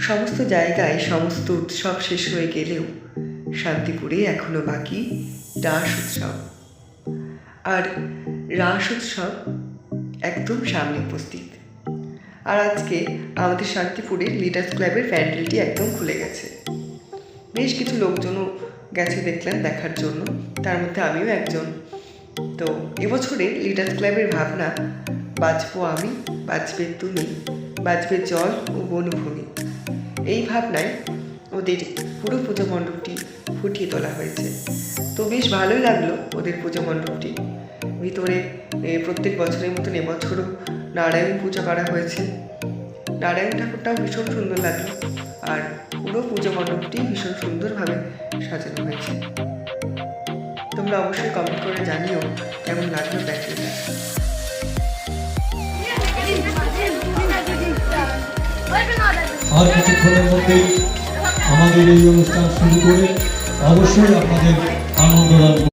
সমস্ত জায়গায় সমস্ত উৎসব শেষ হয়ে গেলেও শান্তিপুরে এখনো বাকি রাস উৎসব। আর রাস উৎসব একদম সামনে উপস্থিত। আর আজকে আমাদের শান্তিপুরে লিডার্স ক্লাবের প্যান্ডেলটি একদম খুলে গেছে। বেশ কিছু লোকজনও গেছে দেখলাম দেখার জন্য, তার মধ্যে আমিও একজন। তো এবছরে লিডার্স ক্লাবের ভাবনা, বাঁচবো আমি, বাঁচবে তুমি, বাঁচবে জল ও বনভূমি, এই ভাবনায় ওদের পুরো পুজো মণ্ডপটি ফুটিয়ে তোলা হয়েছে। তো বেশ ভালোই লাগলো ওদের পুজো মণ্ডপটি। ভিতরে প্রত্যেক বছরের মতন এবছরও নারায়ণ পুজো করা হয়েছে। নারায়ণ ঠাকুরটাও ভীষণ সুন্দর লাগলো, আর পুরো পুজো মণ্ডপটি ভীষণ সুন্দরভাবে সাজানো হয়েছে। তোমরা অবশ্যই কমেন্ট করে জানিও কেমন লাগলো প্যান্ডেলটা। আর কিছুক্ষণের মধ্যেই আমাদের এই অনুষ্ঠান শুরু করে অবশ্যই আপনাদের আনন্দ